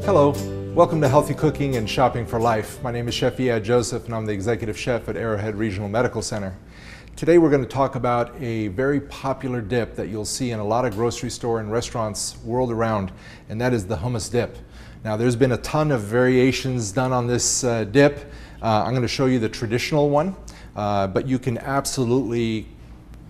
Hello, welcome to Healthy Cooking and Shopping for Life. My name is Chef Iad Joseph and I'm the Executive Chef at Arrowhead Regional Medical Center. Today we're going to talk about a very popular dip that you'll see in a lot of grocery store and restaurants world around, and that is the hummus dip. Now there's been a ton of variations done on this dip. I'm going to show you the traditional one, but you can absolutely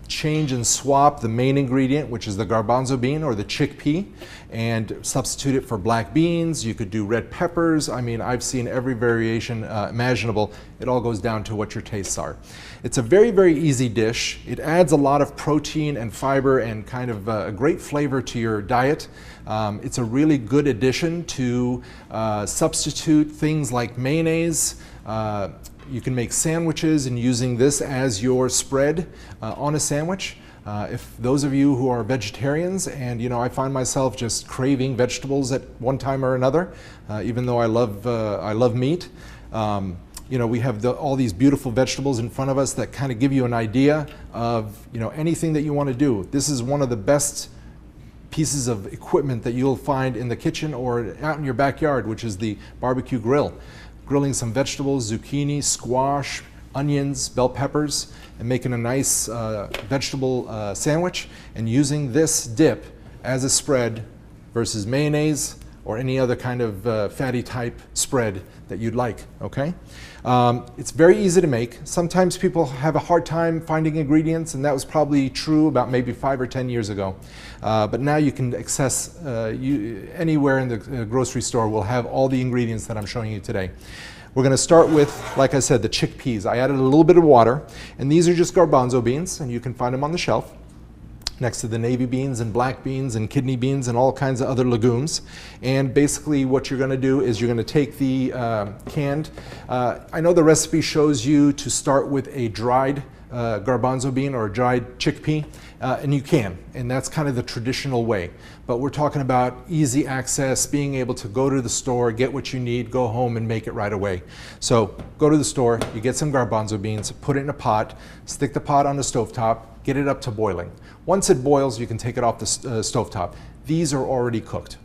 change and swap the main ingredient, which is the garbanzo bean or the chickpea, and substitute it for black beans. You could do red peppers. I mean, I've seen every variation imaginable. It all goes down to what your tastes are. It's a very, very easy dish. It adds a lot of protein and fiber and kind of a great flavor to your diet. It's a really good addition to substitute things like mayonnaise. You can make sandwiches and using this as your spread on a sandwich. If those of you who are vegetarians, and I find myself just craving vegetables at one time or another, even though I love meat. We have all these beautiful vegetables in front of us that kind of give you an idea of anything that you want to do. This is one of the best pieces of equipment that you'll find in the kitchen or out in your backyard, which is the barbecue grill. Grilling some vegetables, zucchini, squash, onions, bell peppers, and making a nice vegetable sandwich, and using this dip as a spread versus mayonnaise or any other kind of fatty type spread that you'd like, okay? It's very easy to make. Sometimes people have a hard time finding ingredients, and that was probably true about maybe 5 or 10 years ago. But now you can access, anywhere in the grocery store will have all the ingredients that I'm showing you today. We're going to start with, like I said, the chickpeas. I added a little bit of water, and these are just garbanzo beans, and you can find them on the shelf next to the navy beans and black beans and kidney beans and all kinds of other legumes. And basically what you're going to do is you're going to take the canned, I know the recipe shows you to start with a dried garbanzo bean or a dried chickpea, and you can, and that's kind of the traditional way. But we're talking about easy access, being able to go to the store, get what you need, go home and make it right away. So go to the store, you get some garbanzo beans, put it in a pot, stick the pot on the stovetop, get it up to boiling. Once it boils, you can take it off the stovetop. These are already cooked,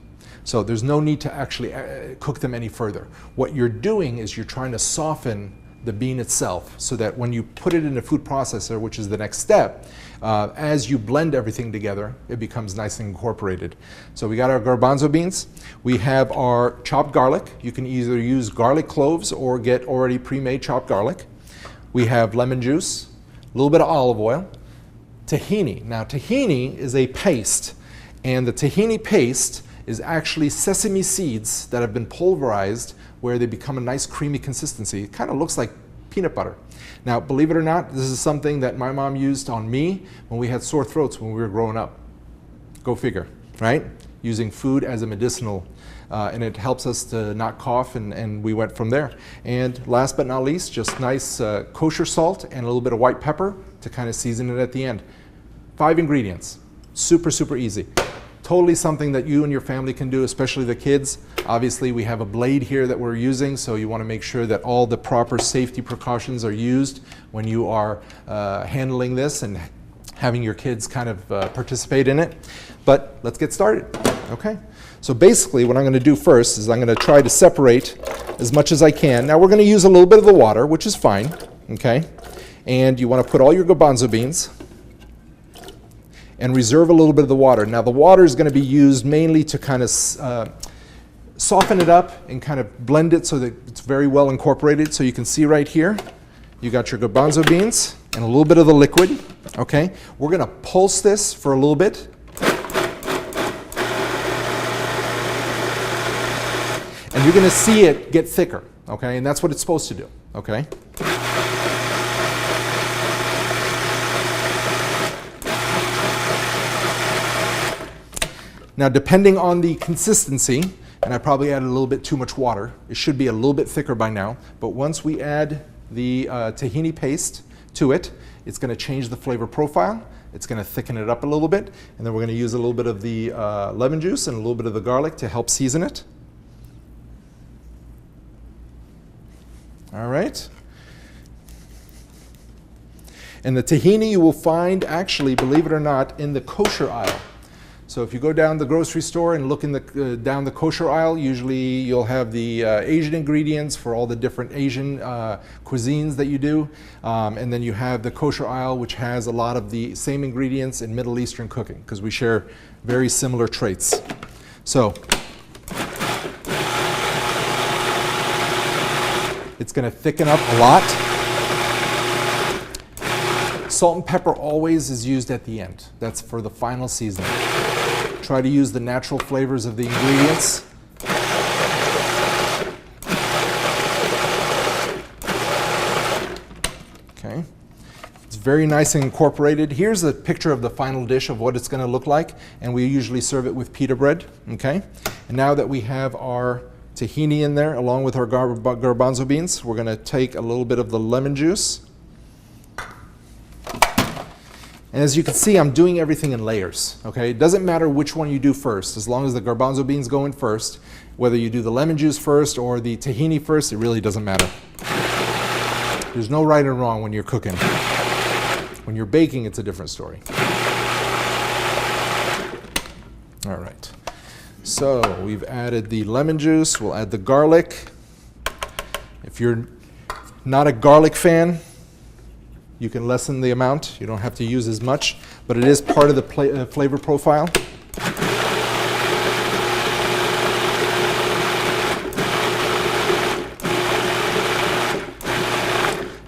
so there's no need to actually cook them any further. What you're doing is you're trying to soften the bean itself so that when you put it in a food processor, which is the next step, as you blend everything together, it becomes nice and incorporated. So we got our garbanzo beans. We have our chopped garlic. You can either use garlic cloves or get already pre-made chopped garlic. We have lemon juice, a little bit of olive oil, tahini. Now tahini is a paste, and the tahini paste is actually sesame seeds that have been pulverized where they become a nice creamy consistency. It kind of looks like peanut butter. Now believe it or not, this is something that my mom used on me when we had sore throats when we were growing up. Go figure, right? Using food as a medicinal, and it helps us to not cough, and we went from there. And last but not least, just nice kosher salt and a little bit of white pepper to kind of season it at the end. 5 ingredients, super, super easy. Totally something that you and your family can do, especially the kids. Obviously we have a blade here that we're using, so you want to make sure that all the proper safety precautions are used when you are handling this and having your kids kind of participate in it. But let's get started, okay? So basically what I'm going to do first is I'm going to try to separate as much as I can. Now we're going to use a little bit of the water, which is fine, okay? And you want to put all your garbanzo beans and reserve a little bit of the water. Now the water is going to be used mainly to kind of soften it up and kind of blend it so that it's very well incorporated. So you can see right here, you got your garbanzo beans and a little bit of the liquid, okay? We're going to pulse this for a little bit. And you're going to see it get thicker, okay? And that's what it's supposed to do, okay? Now depending on the consistency, and I probably added a little bit too much water, it should be a little bit thicker by now, but once we add the tahini paste to it, it's going to change the flavor profile, it's going to thicken it up a little bit, and then we're going to use a little bit of the lemon juice and a little bit of the garlic to help season it. All right. And the tahini you will find actually, believe it or not, in the kosher aisle. So if you go down the grocery store and look in down the kosher aisle, usually you'll have the Asian ingredients for all the different Asian cuisines that you do. And then you have the kosher aisle, which has a lot of the same ingredients in Middle Eastern cooking, because we share very similar traits. So it's going to thicken up a lot. Salt and pepper always is used at the end. That's for the final seasoning. Try to use the natural flavors of the ingredients. Okay. It's very nice and incorporated. Here's a picture of the final dish of what it's going to look like, and we usually serve it with pita bread. Okay. And now that we have our tahini in there, along with our garbanzo beans, we're going to take a little bit of the lemon juice. And as you can see, I'm doing everything in layers, okay? It doesn't matter which one you do first, as long as the garbanzo beans go in first. Whether you do the lemon juice first or the tahini first, it really doesn't matter. There's no right and wrong when you're cooking. When you're baking, it's a different story. All right. So we've added the lemon juice, we'll add the garlic. If you're not a garlic fan, you can lessen the amount. You don't have to use as much, but it is part of the flavor profile.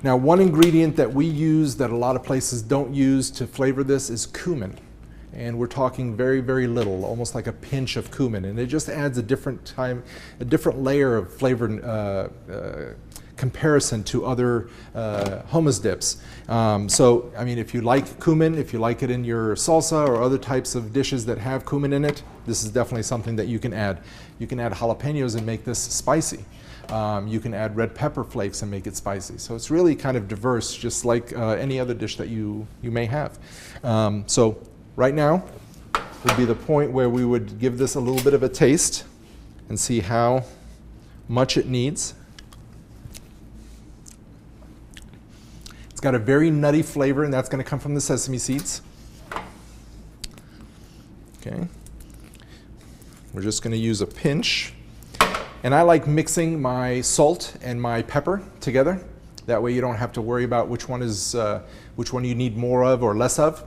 Now, one ingredient that we use that a lot of places don't use to flavor this is cumin. And we're talking very, very little, almost like a pinch of cumin. And it just adds a different layer of flavor comparison to other hummus dips. So, I mean, if you like cumin, if you like it in your salsa or other types of dishes that have cumin in it, this is definitely something that you can add. You can add jalapenos and make this spicy. You can add red pepper flakes and make it spicy. So it's really kind of diverse, just like any other dish that you may have. So right now would be the point where we would give this a little bit of a taste and see how much it needs. It's got a very nutty flavor, and that's going to come from the sesame seeds. Okay. We're just going to use a pinch. And I like mixing my salt and my pepper together. That way you don't have to worry about which one you need more of or less of.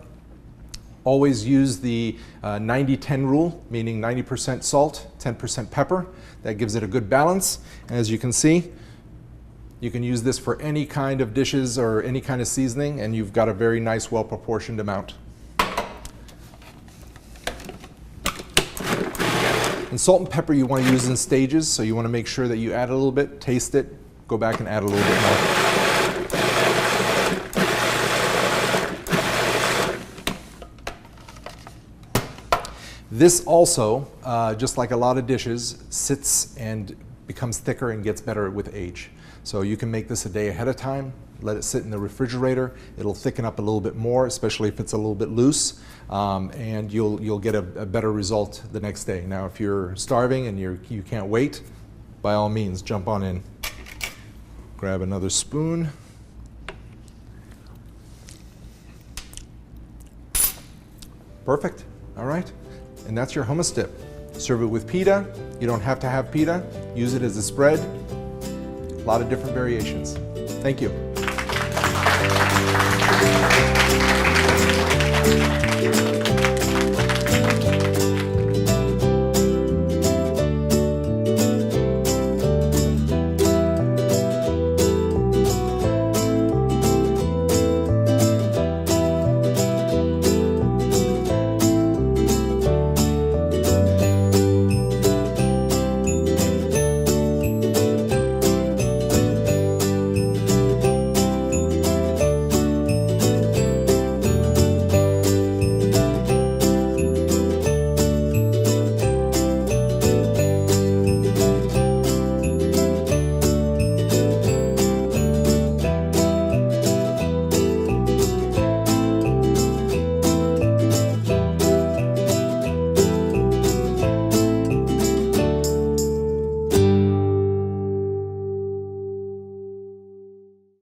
Always use the 90-10 rule, meaning 90% salt, 10% pepper. That gives it a good balance. And as you can see, you can use this for any kind of dishes or any kind of seasoning, and you've got a very nice, well-proportioned amount. And salt and pepper you want to use in stages, so you want to make sure that you add a little bit, taste it, go back and add a little bit more. This also, just like a lot of dishes, sits and becomes thicker and gets better with age. So you can make this a day ahead of time, let it sit in the refrigerator. It'll thicken up a little bit more, especially if it's a little bit loose, and you'll get a better result the next day. Now, if you're starving and you can't wait, by all means, jump on in. Grab another spoon. Perfect. All right. And that's your hummus dip. Serve it with pita. You don't have to have pita. Use it as a spread. A lot of different variations. Thank you.